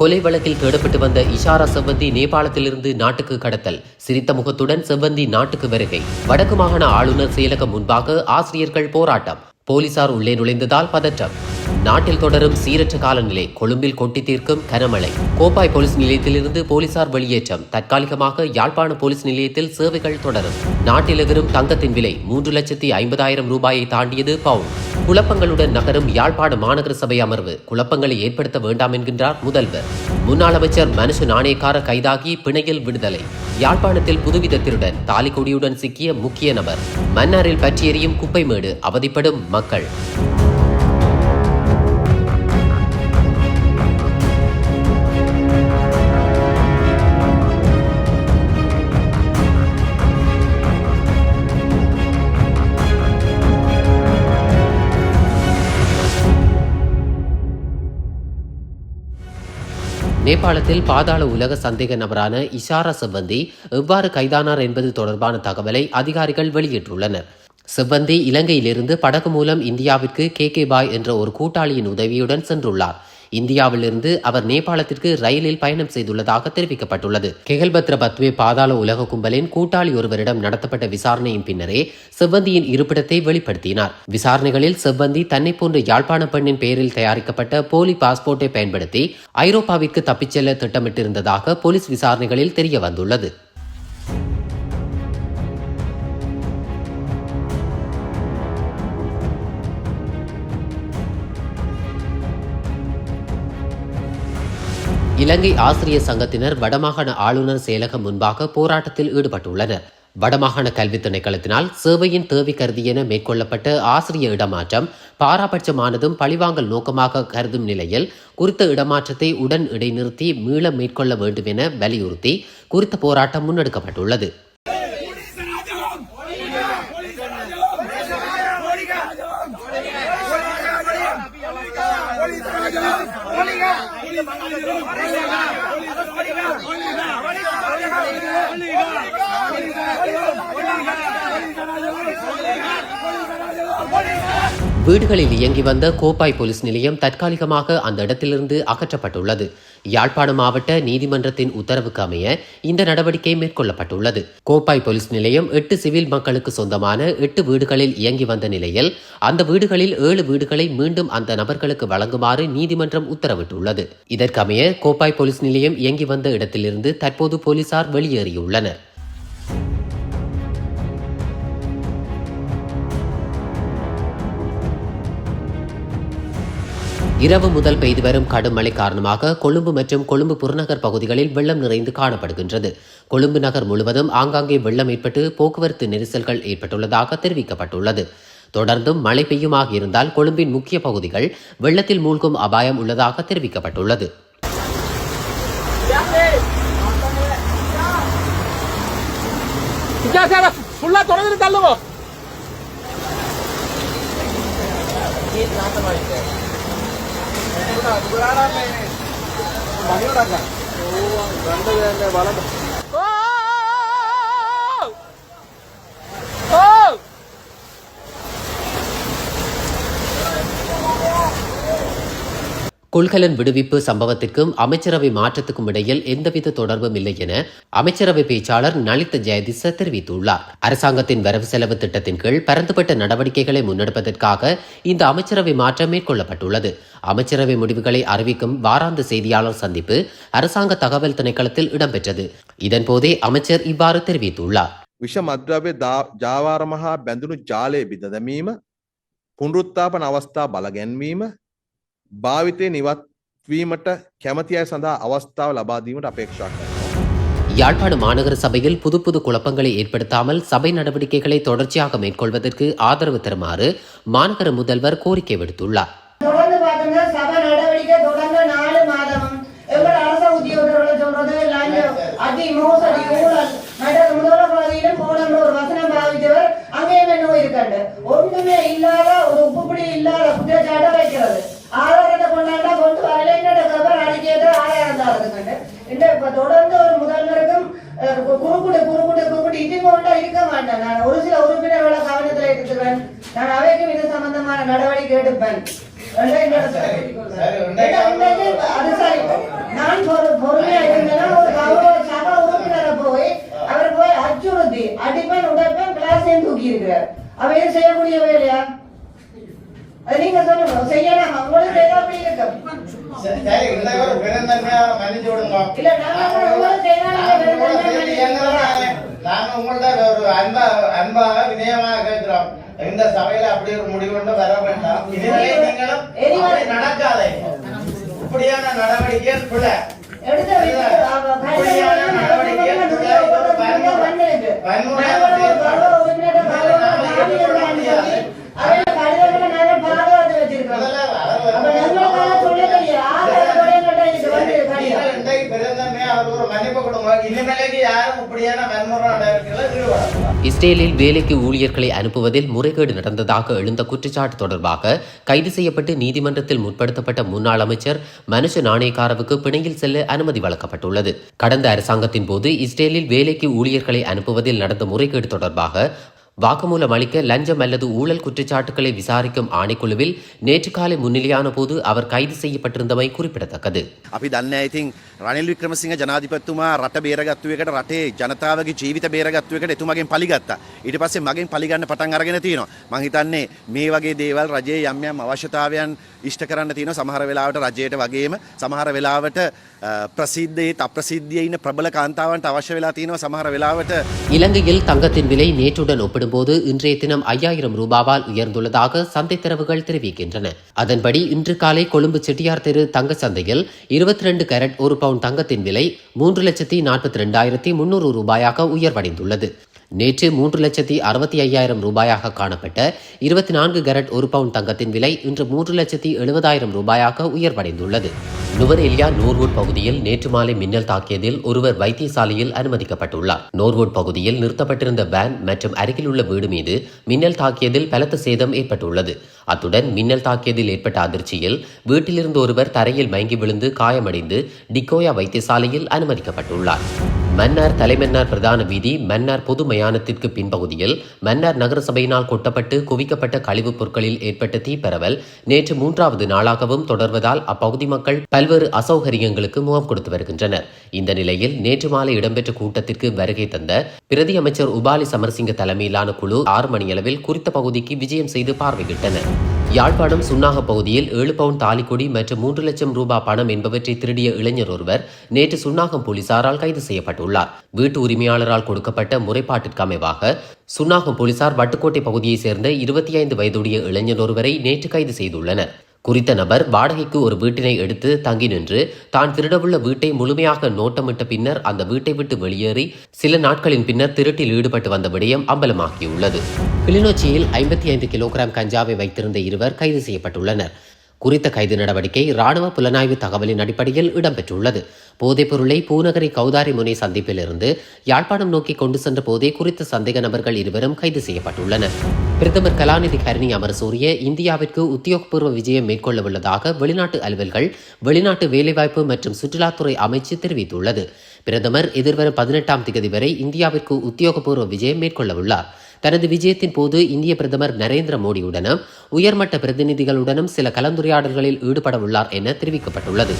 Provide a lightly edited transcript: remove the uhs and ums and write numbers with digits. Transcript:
கொலை வழக்கில் தேடப்பட்டு வந்த இஷாரா செவ்வந்தி நேபாளத்திலிருந்து நாட்டுக்கு கடத்தல். சிரித்த முகத்துடன் செவ்வந்தி நாட்டுக்கு வருகை. வடக்கு மாகாண ஆளுநர் செயலகம் முன்பாக ஆசிரியர்கள் போராட்டம். போலீசார் உள்ளே நுழைந்ததால் பதற்றம். நாட்டில் தொடரும் சீரற்ற காலநிலை. கொழும்பில் கொட்டி தீர்க்கும் கனமழை. கோப்பாய் போலீஸ் நிலையத்திலிருந்து போலீசார் வெளியேற்றம். தற்காலிகமாக யாழ்ப்பாண போலீஸ் நிலையத்தில் சேவைகள் தொடரும். நாட்டில் எதிரும் தங்கத்தின் விலை 3,50,000 ரூபாயை தாண்டியது பவுன். குழப்பங்களுடன் நகரும் யாழ்ப்பாண மாநகர சபை அமர்வு. குழப்பங்களை ஏற்படுத்த வேண்டாம் என்கின்றார் முதல்வர். முன்னாள் அமைச்சர் மனுஷ நாணயக்கார கைதாகி பிணையில் விடுதலை. யாழ்ப்பாணத்தில் புதுவித திருடன். தாலிக்கொடியுடன் சிக்கிய முக்கிய நபர். மன்னாரில் பற்றி எரியும் குப்பைமேடு. அவதிப்படும் மக்கள். நேபாளத்தில் பாதாள உலக சந்தேக நபரான இஷாரா செவ்வந்தி எவ்வாறு கைதானார் என்பது தொடர்பான தகவலை அதிகாரிகள் வெளியிட்டுள்ளனர். செவ்வந்தி இலங்கையிலிருந்து படகு மூலம் இந்தியாவிற்கு கே பாய் என்ற ஒரு கூட்டாளியின் உதவியுடன் சென்றுள்ளார். இந்தியாவிலிருந்து அவர் நேபாளத்திற்கு ரயிலில் பயணம் செய்துள்ளதாக தெரிவிக்கப்பட்டுள்ளது. கெகல்பத்ர பத்வே பாதாள உலக கும்பலின் கூட்டாளி ஒருவரிடம் நடத்தப்பட்ட விசாரணையின் பின்னரே செவ்வந்தியின் இருப்பிடத்தை வெளிப்படுத்தினார். விசாரணைகளில் செவ்வந்தி தன்னை போன்ற யாழ்ப்பாண பெண்ணின் பெயரில் தயாரிக்கப்பட்ட போலி பாஸ்போர்ட்டை பயன்படுத்தி ஐரோப்பாவிற்கு தப்பிச் செல்ல திட்டமிட்டிருந்ததாக போலீஸ் விசாரணைகளில் தெரிய வந்துள்ளது. இலங்கை ஆசிரியர் சங்கத்தினர் வடமாகாண ஆளுநர் செயலகம் முன்பாக போராட்டத்தில் ஈடுபட்டுள்ளனர். வடமாகாண கல்வி திணைக்களத்தினால் சேவையின் தேவை கருதி என மேற்கொள்ளப்பட்ட ஆசிரியர் இடமாற்றம் பாராபட்சமானதும் பழிவாங்கல் நோக்கமாக கருதும் நிலையில் குறித்த இடமாற்றத்தை உடன் இடைநிறுத்தி மீள மேற்கொள்ள வேண்டும் என வலியுறுத்தி குறித்த போராட்டம் முன்னெடுக்கப்பட்டுள்ளது. வீடுகளில் இயங்கி வந்த கோப்பாய் போலீஸ் நிலையம் தற்காலிகமாக அந்த இடத்திலிருந்து அகற்றப்பட்டுள்ளது. யாழ்ப்பாண மாவட்ட நீதிமன்றத்தின் உத்தரவுக்கு அமைய இந்த நடவடிக்கை மேற்கொள்ளப்பட்டுள்ளது. கோப்பாய் போலீஸ் நிலையம் 8 சிவில் மக்களுக்கு சொந்தமான 8 வீடுகளில் இயங்கி வந்த நிலையில் அந்த வீடுகளில் 7 வீடுகளை மீண்டும் அந்த நபர்களுக்கு வழங்குமாறு நீதிமன்றம் உத்தரவிட்டுள்ளது. இதற்கமைய கோப்பாய் போலீஸ் நிலையம் இயங்கி வந்த இடத்திலிருந்து தற்போது போலீசார் வெளியேறியுள்ளனர். இரவு முதல் பெய்து வரும் கடும் மழை காரணமாக கொழும்பு மற்றும் கொழும்பு புறநகர் பகுதிகளில் வெள்ளம் நிறைந்து காணப்படுகின்றது. கொழும்பு நகர் முழுவதும் ஆங்காங்கே வெள்ளம் ஏற்பட்டு போக்குவரத்து நெரிசல்கள் ஏற்பட்டுள்ளதாக தெரிவிக்கப்பட்டுள்ளது. தொடர்ந்தும் மழை பெய்யுமாக இருந்தால் கொழும்பின் முக்கிய பகுதிகள் வெள்ளத்தில் மூழ்கும் அபாயம் உள்ளதாக தெரிவிக்கப்பட்டுள்ளது. கொள்கலன் விடுவிப்பு சம்பவத்திற்கும் அமைச்சரவை மாற்றத்துக்கும் இடையில் எந்தவித தொடர்பும் இல்லை என அமைச்சரவை பேச்சாளர் நலித்த ஜெயதிச தெரிவித்துள்ளார். அரசாங்கத்தின் வரவு செலவு திட்டத்தின் கீழ் பரந்துபட்ட நடவடிக்கைகளை முன்னெடுப்பதற்காக இந்த அமைச்சரவை மாற்றம் மேற்கொள்ளப்பட்டுள்ளது. அமைச்சரவை முடிவுகளை அறிவிக்கும் வாராந்த செய்தியாளர் சந்திப்பு அரசாங்க தகவல் திணைக்களத்தில் இடம்பெற்றது. இதன்போதே அமைச்சர் இவ்வாறு தெரிவித்துள்ளார். විෂමද්‍රව්‍ය ජාවාරම හා බැඳුණු ජාලය බිඳදැමීම, පුනරුත්ථාපන අවස්ථා බලගැන්වීම, භාවිතය නිවත්වීමට කැමති අය සඳහා අවස්ථාව ලබා දීමට අපේක්ෂා කරනවා. யாழ்ப்பாண மாநகர சபையில் புது குழப்பங்களை ஏற்படுத்தாமல் சபை நடவடிக்கைகளை தொடர்ச்சியாக மேற்கொள்வதற்கு ஆதரவு தருமாறு மாநகர முதல்வர் கோரிக்கை விடுத்துள்ளார். ஒன்றுமே இல்லாத ஒரு உப்புப்படி இல்லாத குற்றச்சாட்டை வைக்கிறது. ஆதாரத்தை கொண்டாண்டா கொண்டு வரலைன்னு அடிக்கிறது ஆதாரம் தான் இருக்குங்க. இப்ப தொடர்ந்து ஒரு முதல்வருக்கும் குறுக்குட்டு இது கொண்டா இருக்க மாட்டேன். நான் ஒரு சில உறுப்பினர்களை கவனத்தில் எடுத்துக்கிறேன். நான் அவைக்கும் இது சம்பந்தமான நடவடிக்கை எடுப்பேன். அது சரி. நான் பெருந்தன்மையாக மன்னிச்சு விடுங்க. இல்ல நாங்க உங்களுக்கு செய்யறாங்க நாங்க உங்கள்ட்ட ஒரு அன்பாக வினயமாக கேட்கிறோம். இந்த சபையில அப்படி ஒரு முடிவு கொண்டு வர வேண்டாம். இனிமேலே நீங்களும் அப்படி நடக்காதே. இப்படியான நடவடிக்கைகள் பிள்ளை. இப்படியான நடவடிக்கைகள் பிள்ளை. இஸ்ரேலில் வேலைக்கு ஊழியர்களை அனுப்புவதில் முறைகேடு நடந்ததாக எழுந்த குற்றச்சாட்டு தொடர்பாக கைது செய்யப்பட்டு நீதிமன்றத்தில் முற்படுத்தப்பட்ட முன்னாள் அமைச்சர் மனுஷ நாணயக்காரவுக்கு பிணையில் செல்ல அனுமதி வழங்கப்பட்டுள்ளது. கடந்த அரசாங்கத்தின் போது இஸ்ரேலில் வேலைக்கு ஊழியர்களை அனுப்புவதில் நடந்த முறைகேடு தொடர்பாக வாக்குமூலம் அளிக்க லஞ்சம் அல்லது ஊழல் குற்றச்சாட்டுகளை விசாரிக்கும் ஆணைக்குழுவில் நேற்று காலை முன்னிலையான போது அவர் கைது செய்யப்பட்டிருந்தமை குறிப்பிடத்தக்கது. අපි දන්නේ ඉතින් රනිල් වික්‍රමසිංහ ජනාධිපතිතුමා රට බේරගත්තු එකට රටේ ජනතාවගේ ජීවිත බේරගත්තු එකට එතුමගෙන් පලිගත්තා. ඊට පස්සේ මගෙන් පලිගන්න පටන් අරගෙන තියෙනවා. මං හිතන්නේ මේ වගේ දේවල් රජයේ යම් යම් අවශ්‍යතාවයන් ඉෂ්ට කරන්න තියෙනවා. සමහර වෙලාවට රජයට වගේම සමහර වෙලාවට ප්‍රසිද්ධයේ අප්‍රසිද්ධියේ ඉන්න ප්‍රබල කාන්තාවන්ට අවශ්‍ය වෙලා තියෙනවා. සමහර වෙලාවට இலங்கையில் தங்கத்தின் விலை நேற்றுடன் ஒப்பிடும்போது இன்றைய தினம் 5000 ரூபாவால் உயர்ந்துள்ளதாக சந்தை தரவுகள் தெரிவிக்கின்றன. அதன்படி இன்று காலை கொழும்பு செட்டியார் தெரு தங்க சந்தையில் 22 கேரட் 1 பவுண்ட் தங்கத்தின் விலை 3,42,300 ரூபாயாக உயர்வடைந்துள்ளது. நேற்று 3,65,000 ரூபாயாக காணப்பட்ட 24 கேரட் 1 பவுண்ட் தங்கத்தின் விலை இன்று 3,70,000 ரூபாயாக உயர்வடைந்துள்ளது. நுவரெலியா நோர்வுட் பகுதியில் நேற்று மாலை மின்னல் தாக்கியதில் ஒருவர் வைத்தியசாலையில் அனுமதிக்கப்பட்டுள்ளார். நோர்வுட் பகுதியில் நிறுத்தப்பட்டிருந்த வேன் மற்றும் அருகில் உள்ள வீடு மீது மின்னல் தாக்கியதில் பலத்த சேதம் ஏற்பட்டுள்ளது. அத்துடன் மின்னல் தாக்கியதில் ஏற்பட்ட அதிர்ச்சியில் வீட்டிலிருந்து ஒருவர் தரையில் மயங்கி விழுந்து காயமடைந்து டிக்கோயா வைத்தியசாலையில் அனுமதிக்கப்பட்டுள்ளார். மன்னார் தலைமன்னார் பிரதான வீதி மன்னார் பொது மயானத்திற்கு பின்பகுதியில் மன்னார் நகரசபையினால் கொட்டப்பட்டு குவிக்கப்பட்ட கழிவுப் பொருட்களில் ஏற்பட்ட தீப்பரவல் நேற்று 3வது நாளாகவும் தொடர்வதால் அப்பகுதி மக்கள் பல்வேறு அசௌகரியங்களுக்கு முகம் கொடுத்து வருகின்றனர். இந்த நிலையில் நேற்று மாலை இடம்பெற்ற கூட்டத்திற்கு வருகை தந்த பிரதி அமைச்சர் உபாலி சமரசிங்க தலைமையிலான குழு 6 மணியளவில் குறித்த பகுதிக்கு விஜயம் செய்து பார்வையிட்டனர். யாழ்ப்பாணம் சுன்னாக பகுதியில் 7 பவுண்ட் தாலிக்கொடி மற்றும் 3 லட்சம் ரூபாய் பணம் என்பவற்றை திருடிய இளைஞர் ஒருவர் நேற்று சுன்னாகம் போலீசாரால் கைது செய்யப்பட்டுள்ளார். வீட்டு உரிமையாளரால் கொடுக்கப்பட்ட முறைப்பாட்டிற்கு அமைவாக சுன்னாகம் போலீசார் வட்டுக்கோட்டை பகுதியைச் சேர்ந்த 25 வயதுடைய இளைஞர் ஒருவரை நேற்று கைது செய்துள்ளனர். குறித்த நபர் வாடகைக்கு ஒரு வீட்டினை எடுத்து தங்கி நின்று தான் திருடவுள்ள வீட்டை முழுமையாக நோட்டமிட்ட பின்னர் அந்த வீட்டை விட்டு வெளியேறி சில நாட்களின் பின்னர் திருட்டில் ஈடுபட்டு வந்த விடயம் அம்பலமாகியுள்ளது. கிளிநொச்சியில் 55 கிலோகிராம் கஞ்சாவை வைத்திருந்த இருவர் கைது செய்யப்பட்டுள்ளனர். குறித்த கைது நடவடிக்கை ராணுவ புலனாய்வு தகவலின் அடிப்படையில் இடம்பெற்றுள்ளது. போதைப் பொருளை பூநகரி கௌதாரி முனை சந்திப்பிலிருந்து யாழ்ப்பாணம் நோக்கி கொண்டு சென்ற போதே குறித்த சந்தேக நபர்கள் இருவரும் கைது செய்யப்பட்டுள்ளனர். பிரதமர் கலாநிதி ஹரணி அமரசூரிய இந்தியாவிற்கு உத்தியோகபூர்வ விஜயம் மேற்கொள்ளவுள்ளதாக வெளிநாட்டு அலுவல்கள் வெளிநாட்டு வேலைவாய்ப்பு மற்றும் சுற்றுலாத்துறை அமைச்சு தெரிவித்துள்ளது. பிரதமர் எதிர்வரும் 18ஆம் தேதி வரை இந்தியாவிற்கு உத்தியோகபூர்வ விஜயம் மேற்கொள்ளவுள்ளார். தனது விஜயத்தின் போது இந்திய பிரதமர் நரேந்திர மோடியுடனும் உயர்மட்ட பிரதிநிதிகளுடனும் சில கலந்துரையாடல்களில் ஈடுபட உள்ளார் என தெரிவிக்கப்பட்டுள்ளது.